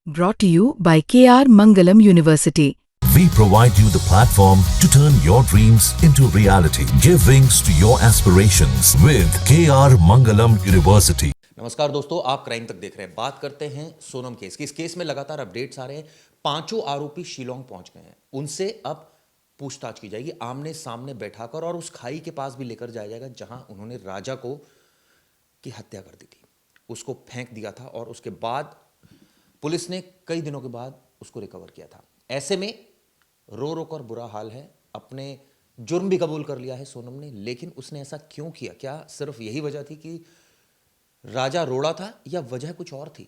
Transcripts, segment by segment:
Brought to you by KR Mangalam University. We provide you the platform to turn your dreams into reality. Give wings to your aspirations with KR Mangalam University. नमस्कार दोस्तों, आप crime तक देख रहे हैं। बात करते हैं सोनम केस की। इस केस में लगातार अपडेट्स आ रहे हैं। पांचों आरोपी शिलोंग पहुंच गए हैं। उनसे अब पूछताछ की जाएगी, आमने सामने बैठाकर, और उस खाई के पास भी लेकर जाया जाएगा जहां उन्होंने राजा को की हत्या कर दी थी। उसको फेंक दिया था और उसके बाद पुलिस ने कई दिनों के बाद उसको रिकवर किया था। ऐसे में रो रो कर बुरा हाल है। अपने जुर्म भी कबूल कर लिया है सोनम ने, लेकिन उसने ऐसा क्यों किया? क्या सिर्फ यही वजह थी कि राजा रोड़ा था, या वजह कुछ और थी?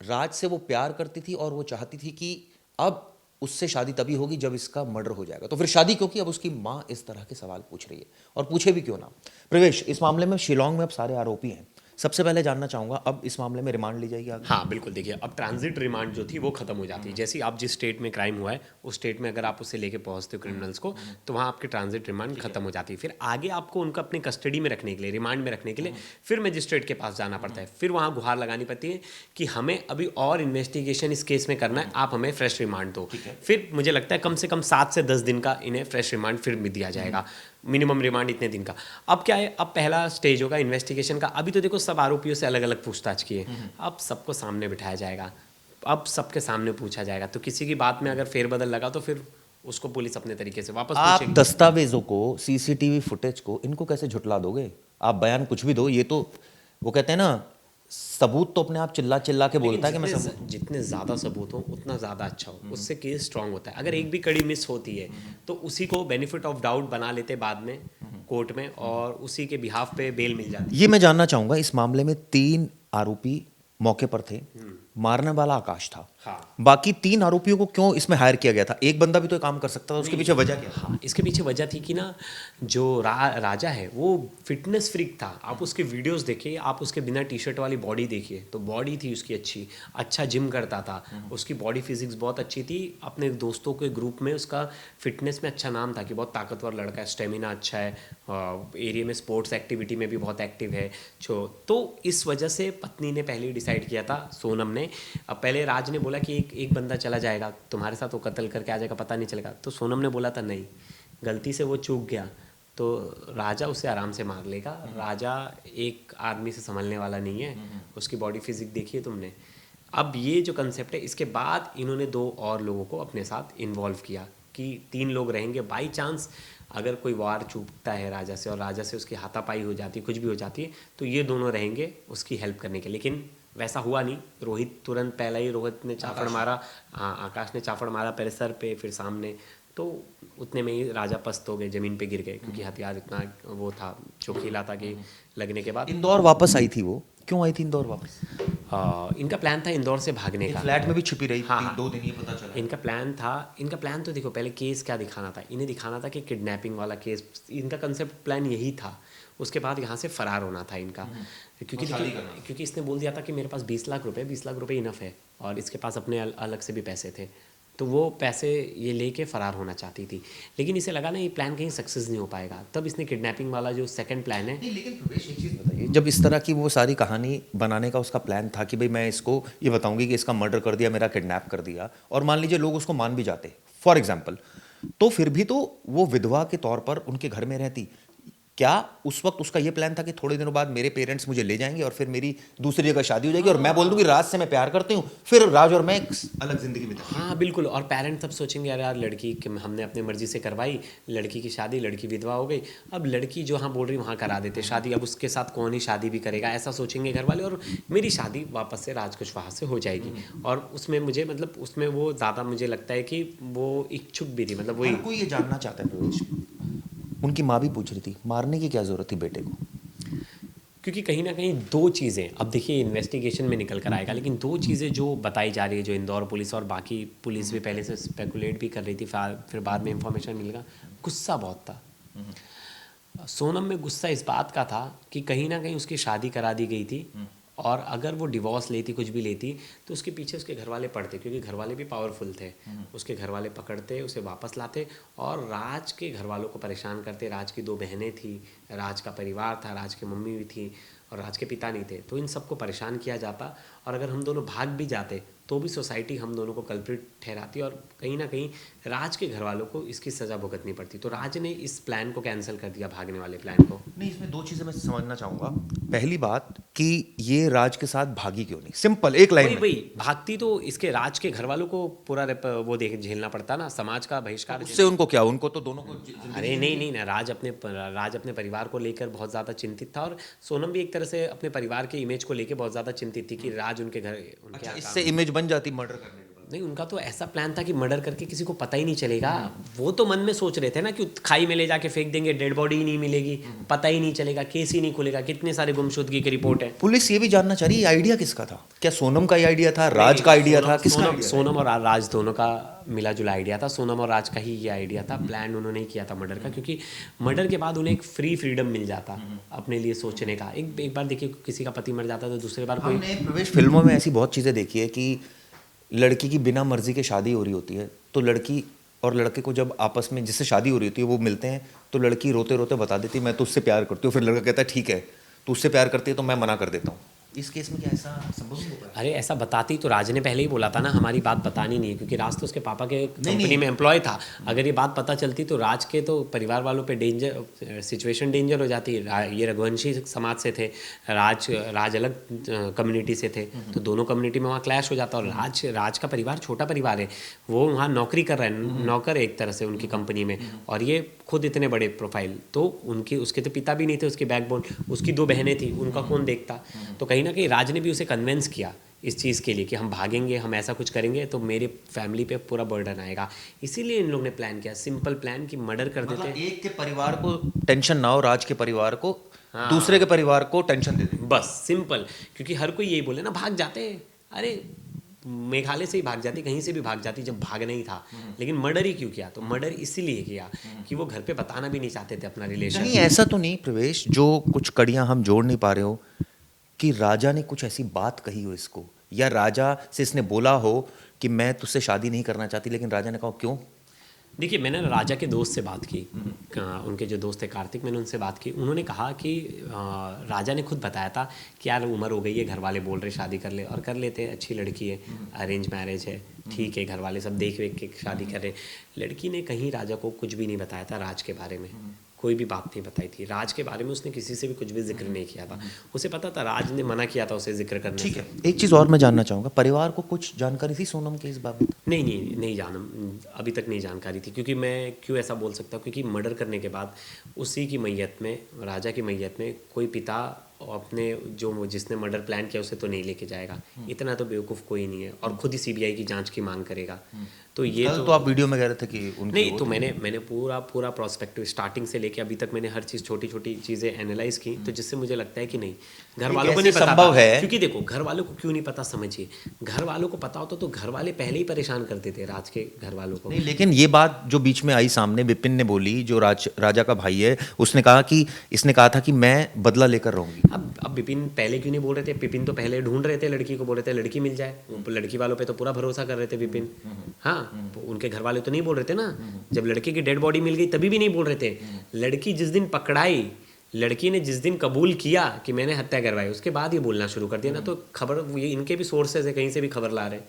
राज से वो प्यार करती थी और वो चाहती थी कि अब उससे शादी तभी होगी जब इसका मर्डर हो जाएगा। तो फिर शादी क्यों की? अब उसकी मां इस तरह के सवाल पूछ रही है, और पूछे भी क्यों ना। प्रवेश, इस मामले में शिलोंग में अब सारे आरोपी हैं। सबसे पहले जानना चाहूंगा, अब इस मामले में रिमांड ली जाएगी आगे? हाँ बिल्कुल, देखिए अब ट्रांजिट रिमांड जो थी वो खत्म हो जाती है। जैसे ही आप जिस स्टेट में क्राइम हुआ है उस स्टेट में अगर आप उससे लेके पहुंचते हो क्रिमिनल्स को, तो वहाँ आपकी ट्रांजिट रिमांड खत्म हो जाती है। फिर आगे आपको उनको अपनी कस्टडी में रखने के लिए, रिमांड में रखने के लिए फिर मजिस्ट्रेट के पास जाना पड़ता है। फिर वहाँ गुहार लगानी पड़ती है कि हमें अभी और इन्वेस्टिगेशन इस केस में करना है, आप हमें फ्रेश रिमांड दो। फिर मुझे लगता है कम से कम 7 से 10 दिन का इन्हें फ्रेश रिमांड फिर भी दिया जाएगा। मिनिमम रिमांड इतने दिन का। अब क्या है, अब पहला स्टेज होगा इन्वेस्टिगेशन का। अभी तो देखो सब आरोपियों से अलग अलग पूछताछ की है, अब सबको सामने बिठाया जाएगा, अब सबके सामने पूछा जाएगा। तो किसी की बात में अगर फेरबदल लगा तो फिर उसको पुलिस अपने तरीके से वापस आप पूछेगी। दस्तावेजों को, सीसीटीवी फुटेज को, इनको कैसे झुटला दोगे? आप बयान कुछ भी दो, ये तो वो कहते हैं ना, सबूत तो अपने आप चिल्ला चिल्ला के बोलता है कि मैं सबूत। जितने ज़्यादा सबूत हो उतना ज़्यादा अच्छा हो, उससे केस स्ट्रांग होता है। अगर एक भी कड़ी मिस होती है तो उसी को बेनिफिट ऑफ डाउट बना लेते बाद में कोर्ट में, और उसी के बिहाफ पे बेल मिल जाती है। ये मैं जानना चाहूंगा, इस मामले में 3 आरोपी मौके पर थे। मारने वाला आकाश था। हाँ। बाकी 3 आरोपियों को क्यों इसमें हायर किया गया था? एक बंदा भी तो ये काम कर सकता था। उसके पीछे वजह क्या? हाँ, इसके पीछे वजह थी कि ना, जो राजा है वो फिटनेस फ्रीक था। आप उसके वीडियोस देखिए, आप उसके बिना टी शर्ट वाली बॉडी देखिए, तो बॉडी थी उसकी अच्छी, अच्छा जिम करता था, उसकी बॉडी फिजिक्स बहुत अच्छी थी। अपने दोस्तों के ग्रुप में उसका फिटनेस में अच्छा नाम था कि बहुत ताकतवर लड़का है, स्टेमिना अच्छा है, एरिया में स्पोर्ट्स एक्टिविटी में भी बहुत एक्टिव है। तो इस वजह से पत्नी ने पहले ही डिसाइड किया था, सोनम ने। अब पहले राज ने बोला कि एक बंदा चला जाएगा तुम्हारे साथ, वो कत्ल करके आ जाएगा, पता नहीं चलेगा। तो सोनम ने बोला था नहीं, गलती से वो चूक गया तो राजा उसे आराम से मार लेगा। राजा एक आदमी से संभलने वाला नहीं है, उसकी बॉडी फिजिक देखिए तुमने। अब ये जो कंसेप्ट है, इसके बाद इन्होंने 2 और लोगों को अपने साथ इन्वॉल्व किया कि 3 लोग रहेंगे। बाई चांस अगर कोई वार चूकता है राजा से और राजा से उसकी हाथापाई हो जाती है, कुछ भी हो जाती है, तो ये दोनों रहेंगे उसकी हेल्प करने के। लेकिन वैसा हुआ नहीं। रोहित तुरंत पहले ही, रोहित ने चाफड़ मारा, हाँ आकाश ने चाफड़ मारा पहले सर पे फिर सामने, तो उतने में ही राजा पस्त हो गए, ज़मीन पे गिर गए, क्योंकि हथियार इतना वो था, चोखीला था कि लगने के बाद। इंदौर वापस आई थी वो? क्यों आई थी इंदौर वापस? इनका प्लान था इंदौर से भागने का। फ्लैट में भी छिपी रही हाँ, 2 दिन, ये पता चला। इनका प्लान तो देखो, पहले केस क्या दिखाना था, इन्हें दिखाना था कि किडनैपिंग वाला केस, इनका कंसेप्ट प्लान यही था। उसके बाद यहाँ से फरार होना था इनका, क्योंकि इसने बोल दिया था कि मेरे पास 20 लाख रुपए इनफ है, और इसके पास अपने अलग से भी पैसे थे, तो वो पैसे ये लेके फ़रार होना चाहती थी। लेकिन इसे लगा ना ये प्लान कहीं सक्सेस नहीं हो पाएगा, तब इसने किडनैपिंग वाला जो सेकंड प्लान है। नहीं, लेकिन प्रवेश, एक चीज़ बताइए, जब इस तरह की वो सारी कहानी बनाने का उसका प्लान था कि भाई मैं इसको ये बताऊंगी कि इसका मर्डर कर दिया, मेरा किडनैप कर दिया, और मान लीजिए लोग उसको मान भी जाते फॉर एग्जाम्पल, तो फिर भी तो वो विधवा के तौर पर उनके घर में रहती। क्या उस वक्त उसका ये प्लान था कि थोड़े दिनों बाद मेरे पेरेंट्स मुझे ले जाएंगे और फिर मेरी दूसरी जगह शादी हो जाएगी, और मैं बोल दूंगी राज से मैं प्यार करती हूँ, फिर राज और मैं एक अलग जिंदगी बिताएंगे? हाँ बिल्कुल, और पेरेंट्स सब सोचेंगे यार लड़की हमने अपनी मर्जी से करवाई, लड़की की शादी, लड़की विधवा हो गई, अब लड़की जो हाँ बोल रही वहाँ करा देते शादी, अब उसके साथ कौन ही शादी भी करेगा, ऐसा सोचेंगे घर वाले, और मेरी शादी वापस से राज कुशवाहा से हो जाएगी। और उसमें मुझे मतलब उसमें वो ज़्यादा मुझे लगता है कि वो इच्छुक भी थी, मतलब वही। कोई ये जानना चाहता है प्रवेश, उनकी माँ भी पूछ रही थी मारने की क्या जरूरत थी बेटे को? क्योंकि कहीं ना कहीं 2 चीज़ें, अब देखिए इन्वेस्टिगेशन में निकल कर आएगा, लेकिन 2 चीज़ें जो बताई जा रही है, जो इंदौर पुलिस और बाकी पुलिस भी पहले से स्पेकुलेट भी कर रही थी, फिर बाद में इंफॉर्मेशन मिलेगा, गुस्सा बहुत था सोनम में। गुस्सा इस बात का था कि कहीं ना कहीं उसकी शादी करा दी गई थी, और अगर वो डिवोर्स लेती, कुछ भी लेती, तो उसके पीछे उसके घर वाले पड़ते, क्योंकि घर वाले भी पावरफुल थे। उसके घर वाले पकड़ते, उसे वापस लाते, और राज के घर वालों को परेशान करते। राज की 2 बहनें थी, राज का परिवार था, राज की मम्मी भी थी, और राज के पिता नहीं थे, तो इन सबको परेशान किया जाता, और अगर हम दोनों भाग भी जाते तो भी सोसाइटी हम दोनों को कल्प्रिट ठहराती, और कहीं ना कहीं राज के घर वालों को इसकी सज़ा भुगतनी पड़ती। तो राज ने इस प्लान को कैंसिल कर दिया, भागने वाले प्लान को। नहीं, इसमें दो चीजें मैं समझना चाहूंगा। पहली बात कि ये राज के साथ भागी क्यों नहीं, सिंपल एक लाइन में। वही भागती तो इसके राज के घर वालों को पूरा वो देख झेलना पड़ता ना, समाज का बहिष्कार। उससे उनको क्या, उनको तो दोनों को अरे नहीं ना, राज अपने परिवार को लेकर बहुत ज़्यादा चिंतित था, और सोनम भी एक तरह से अपने परिवार के इमेज को लेकर बहुत ज़्यादा चिंतित थी कि राज उनके घर उनके यहाँ इससे इमेज बन जाती मर्डर करने के बाद। नहीं, उनका तो ऐसा प्लान था कि मर्डर करके किसी को पता ही नहीं चलेगा। वो तो मन में सोच रहे थे ना कि खाई में ले जाके फेंक देंगे, डेड बॉडी ही नहीं मिलेगी, पता ही नहीं चलेगा, केस ही नहीं खुलेगा। कितने सारे गुमशुदगी की रिपोर्ट है। पुलिस ये भी जानना चाह रही है आइडिया किसका था, क्या सोनम का ये आइडिया था, राज का आइडिया था, किसका? सोनम और राज दोनों का मिला जुला आइडिया था। सोनम और राज का ही ये आइडिया था। प्लान उन्होंने ही किया था मर्डर का, क्योंकि मर्डर के बाद उन्हें एक फ्रीडम मिल जाता अपने लिए सोचने का। एक बार देखिए, किसी का पति मर जाता तो दूसरी बार कोई। हमने प्रवेश फिल्मों में ऐसी बहुत चीज़ें देखी है कि लड़की की बिना मर्जी के शादी हो रही होती है, तो लड़की और लड़के को जब आपस में जिससे शादी हो रही होती है वो मिलते हैं, तो लड़की रोते रोते बता देती है मैं तो उससे प्यार करती हूँ। फिर लड़का कहता है ठीक है, तो उससे प्यार करती है तो मैं मना कर देता हूँ। इस केस में क्या ऐसा संभव नहीं होगा? अरे ऐसा बताती तो राज ने पहले ही बोला था ना, हमारी बात बतानी नहीं है, क्योंकि राज तो उसके पापा के कंपनी में एम्प्लॉय था। अगर ये बात पता चलती तो राज के तो परिवार वालों पे सिचुएशन डेंजर हो जाती। ये रघुवंशी समाज से थे, राज अलग कम्युनिटी से थे, तो दोनों कम्युनिटी में वहाँ क्लैश हो जाता। और राज का परिवार छोटा परिवार है, वो वहाँ नौकरी कर रहा है, नौकर एक तरह से उनकी कंपनी में, और ये खुद इतने बड़े प्रोफाइल। तो उसके तो पिता भी नहीं थे, उसके बैकबोन, उसकी 2 बहनें थी, उनका कौन देखता। तो कहीं ना कहीं राज ने भी उसे कन्विंस किया इस चीज़ के लिए कि हम भागेंगे, हम ऐसा कुछ करेंगे तो मेरे फैमिली पे पूरा बर्डन आएगा। इसीलिए इन लोगों ने प्लान किया, सिंपल प्लान, कि मर्डर कर देते। मतलब एक के परिवार को टेंशन ना हो, राज के परिवार को, दूसरे के परिवार को टेंशन दे दे, बस सिंपल। क्योंकि हर कोई यही बोले ना, भाग जाते, अरे मेघालय से ही भाग जाती, कहीं से भी भाग जाती जब भागना ही था। लेकिन मर्डर ही क्यों किया? तो मर्डर इसीलिए किया कि वो घर पे बताना भी नहीं चाहते थे अपना रिलेशन। नहीं ऐसा तो नहीं प्रवेश, जो कुछ कड़ियां हम जोड़ नहीं पा रहे हो कि राजा ने कुछ ऐसी बात कही हो इसको, या राजा से इसने बोला हो कि मैं तुझसे शादी नहीं करना चाहती, लेकिन राजा ने कहा क्यों? देखिए, मैंने राजा के दोस्त से बात की, उनके जो दोस्त थे कार्तिक, मैंने उनसे बात की। उन्होंने कहा कि राजा ने खुद बताया था कि यार उम्र हो गई है, घर वाले बोल रहे शादी कर ले, और कर लेते हैं, अच्छी लड़की है, अरेंज मैरिज है, ठीक है, घर वाले सब देख वेख के शादी कर रहे। लड़की ने कहीं राजा को कुछ भी नहीं बताया था राज के बारे में, कोई भी बात नहीं बताई थी राज के बारे में। उसने किसी से भी कुछ भी जिक्र नहीं किया था। उसे पता था, राज ने मना किया था उसे जिक्र करने से। ठीक है, एक चीज़ और मैं जानना चाहूँगा, परिवार को कुछ जानकारी थी सोनम के इस बाबत? नहीं जान, अभी तक नहीं जानकारी थी। क्योंकि मैं क्यों ऐसा बोल सकता हूँ, क्योंकि मर्डर करने के बाद उसी की मैयत में, राजा की मैयत में, कोई पिता अपने जो जिसने मर्डर प्लान किया उसे तो नहीं लेके जाएगा। इतना तो बेवकूफ़ कोई नहीं है, और खुद ही सीबीआई की जांच की मांग करेगा। तो ये तो आप वीडियो में कह रहे थे कि नहीं, तो मैंने पूरा प्रोस्पेक्टिव स्टार्टिंग से लेके अभी तक मैंने हर चीज़, छोटी छोटी चीज़ें एनालाइज की, तो जिससे मुझे लगता है कि नहीं, घर वालों को नहीं पता संभव है। क्योंकि देखो, घर वालों को क्यों नहीं पता, समझिए, घर वालों को पता होता तो घर वाले पहले ही परेशान करते थे राज के घर वालों को। नहीं, लेकिन ये बात जो बीच में आई सामने, विपिन ने बोली, जो राजा का भाई है, उसने कहा कि इसने कहा था कि मैं बदला लेकर रहूंगी। अब विपिन पहले क्यों नहीं बोल रहे थे? विपिन तो पहले ढूंढ रहे थे लड़की को, बोल रहे थे लड़की मिल जाए, लड़की वालों पे तो पूरा भरोसा कर रहे थे विपिन। हाँ, उनके घर वाले तो नहीं बोल रहे थे ना, जब लड़की की डेड बॉडी मिल गई तभी भी नहीं बोल रहे थे। लड़की जिस दिन पकड़ाई, लड़की ने जिस दिन कबूल किया कि मैंने हत्या करवाई, उसके बाद ये बोलना शुरू कर दिया ना। तो खबर, ये इनके भी सोर्सेज है, कहीं से भी खबर ला रहे।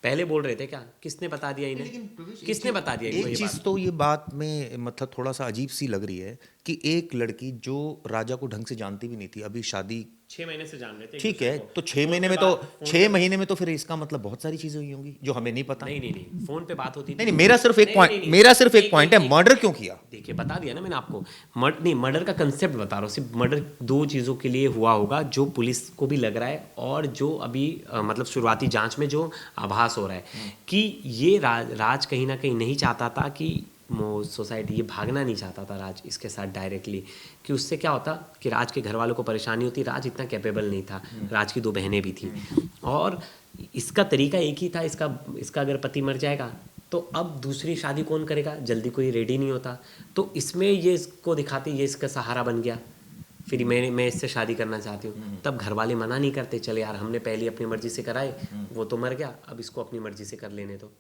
पहले बोल रहे थे क्या? किसने बता दिया इन्हें? किसने बता दिया इनको? एक चीज तो ये बात में मतलब थोड़ा सा अजीब सी लग रही है कि एक लड़की जो राजा को ढंग से जानती भी नहीं थी, अभी शादी 6 महीने से जान रहे थे, ठीक है, तो 6 महीने में तो 6 महीने में तो फिर इसका मतलब बहुत सारी चीजें हुई होंगी जो हमें नहीं पता। नहीं, फोन पे बात होती थी। नहीं, मेरा सिर्फ एक पॉइंट है, मर्डर क्यों किया? देखिए, बता दिया ना मैंने आपको, मर्डर का कंसेप्ट बता रहा हूँ। सिर्फ मर्डर 2 चीज़ों के लिए हुआ होगा, जो पुलिस को भी लग रहा है, और जो अभी मतलब शुरुआती जांच में जो आभास हो रहा है कि ये राज कहीं ना कहीं नहीं चाहता था कि सोसाइटी, ये भागना नहीं चाहता था राज इसके साथ डायरेक्टली, कि उससे क्या होता कि राज के घर वालों को परेशानी होती। राज इतना कैपेबल नहीं था, राज की 2 बहनें भी थी, और इसका तरीका एक ही था, इसका अगर पति मर जाएगा तो अब दूसरी शादी कौन करेगा? जल्दी कोई रेडी नहीं होता। तो इसमें ये इसको दिखाती, ये इसका सहारा बन गया, फिर मैं इससे शादी करना चाहती हूँ। तब घर वाले मना नहीं करते, चले यार हमने पहले अपनी मर्जी से कराए, वो तो मर गया, अब इसको अपनी मर्जी से कर लेने दो।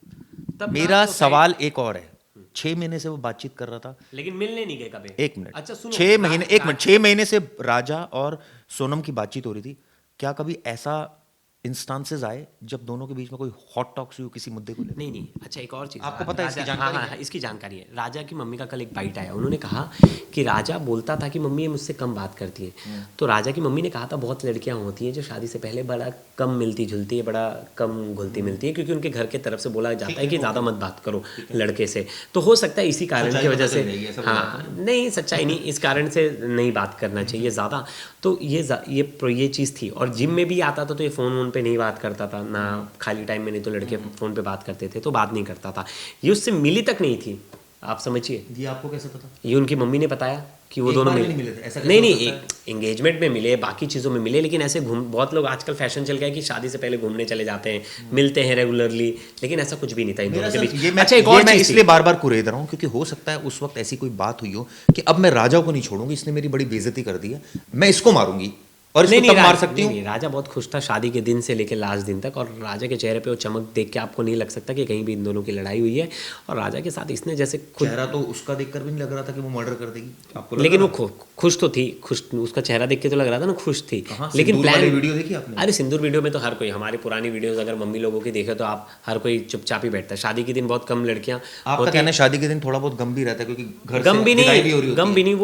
तब मेरा सवाल एक और है, 6 महीने से वो बातचीत कर रहा था। लेकिन मिलने नहीं गए कभी। एक मिनट, अच्छा सुनो, 6 महीने, एक मिनट, 6 महीने से राजा और सोनम की बातचीत हो रही थी। क्या कभी ऐसा इंस्टांसेस आए जब दोनों के बीच में कोई हॉट टॉक्स हुई हो किसी मुद्दे को लेकर? नहीं नहीं, अच्छा एक और चीज़ आपको पता है इसकी जानकारी हाँ, है? इसकी जानकारी है। राजा की मम्मी का कल एक बाइट आया, उन्होंने कहा कि राजा बोलता था कि मम्मी ये मुझसे कम बात करती है। तो राजा की मम्मी ने कहा था बहुत लड़कियां होती हैं जो शादी से पहले बड़ा कम मिलती जुलती है, बड़ा कम घुलती मिलती है, क्योंकि उनके घर की तरफ से बोला जाता है कि ज़्यादा मत बात करो लड़के से। तो हो सकता है इसी कारण की वजह से, हाँ नहीं सच्चाई नहीं, इस कारण से नहीं बात करना चाहिए ज़्यादा। तो ये चीज़ थी। और जिम में भी आता था तो ये फ़ोन पे नहीं बात करता था ना, खाली टाइम में नहीं तो लड़के फ़ोन पे बात करते थे तो बात नहीं करता था। ये उससे मिली तक नहीं थी, आप समझिए। ये आपको कैसे पता? ये उनकी मम्मी ने बताया कि वो एक दोनों बार भी नहीं मिले थे, ऐसा कैसे नहीं हो नहीं, सकता है? एंगेजमेंट में मिले, बाकी चीज़ों में मिले, लेकिन ऐसे बहुत लोग आजकल फैशन चल गया है कि शादी से पहले घूमने चले जाते हैं, मिलते हैं रेगुलरली, लेकिन ऐसा कुछ भी नहीं था इन दोनों के बीच। अच्छा एक और मैं चीज़ इसलिए बार बार कुरेद रहा हूँ क्योंकि हो सकता है उस वक्त ऐसी कोई बात हुई हो कि अब मैं राजा को नहीं छोड़ूंगी, इसने मेरी बड़ी बेइज्जती कर दी है, मैं इसको मारूंगी और इसको तब मार सकती हूँ। राजा बहुत खुश था शादी के दिन से लेकर लास्ट दिन तक, और राजा के चेहरे पे वो चमक देख के आपको नहीं लग सकता कि कहीं भी इन दोनों की लड़ाई हुई है। और राजा के साथ इसने जैसे खुद, चेहरा तो उसका देखकर भी नहीं लग रहा था कि वो मर्डर कर देगी, आपको लग लेकिन रहा वो खुश तो थी, खुश उसका चेहरा देख के तो लग रहा था ना खुश थी। कहाँ? लेकिन सिंदूर प्लान, वाली वीडियो देखी आपने? अरे सिंदूर वीडियो में तो हर कोई, हमारी पुरानी वीडियोस अगर मम्मी लोगों की देखे तो आप हर कोई चुपचाप ही बैठता है। शादी के दिन बहुत कम लड़कियां आपका होती कहना है शादी के दिन थोड़ा बहुत गम भी रहता है क्योंकि घर गम से भी विदाई भी हो रही नहीं, होती गम है। भी नहीं,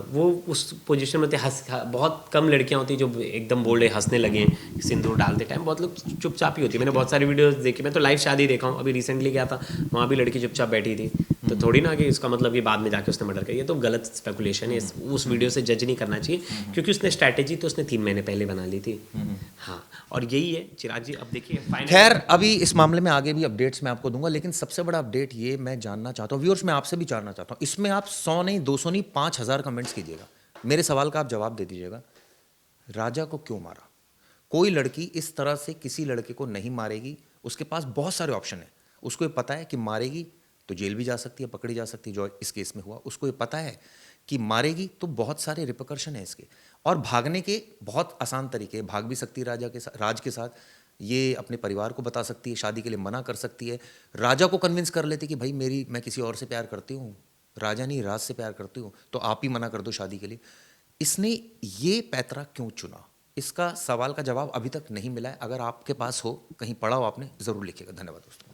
वो उस पोजीशन में थे, बहुत कम लड़कियां होती जो एकदम बोले हंसने लगे सिंदूर डालते टाइम, बहुत लोग चुपचाप ही होती है। मैंने बहुत सारी वीडियोस देखी, मैं तो लाइव शादी देखा हूँ, अभी रिसेंटली गया था, वहाँ भी लड़की चुपचाप बैठी थी। तो थोड़ी ना कि इसका मतलब ये बाद में जाके उसने मर्डर किया, ये तो गलत स्पेकुलेशन है, उस वीडियो से जज नहीं करना चाहिए, क्योंकि उसने स्ट्रैटेजी तो उसने 3 महीने पहले बना ली थी। हाँ, और यही है चिराग जी, अब देखिए फाइनल। खैर अभी इस मामले में आगे भी अपडेट्स मैं आपको दूंगा, लेकिन सबसे बड़ा अपडेट ये मैं जानना चाहता हूँ, व्यूअर्स मैं आपसे भी जानना चाहता हूँ, इसमें आप 100 नहीं 200 नहीं 5000 कमेंट्स कीजिएगा, मेरे सवाल का आप जवाब दे दीजिएगा। राजा को क्यों मारा? कोई लड़की इस तरह से किसी लड़के को नहीं मारेगी, उसके पास बहुत सारे ऑप्शन है, उसको ये पता है कि मारेगी तो जेल भी जा सकती है, पकड़ी जा सकती है, जो इस केस में हुआ। उसको ये पता है कि मारेगी तो बहुत सारे रिपरकशन है इसके, और भागने के बहुत आसान तरीके, भाग भी सकती है राज के साथ, ये अपने परिवार को बता सकती है, शादी के लिए मना कर सकती है, राजा को कन्विंस कर लेती कि भाई मैं किसी और से प्यार करती हूँ, राजा नहीं राज से प्यार करती हूँ, तो आप ही मना कर दो शादी के लिए। इसने ये पैतरा क्यों चुना? इसका सवाल का जवाब अभी तक नहीं मिला है। अगर आपके पास हो, कहीं पढ़ा हो आपने, ज़रूर लिखिएगा। धन्यवाद दोस्तों।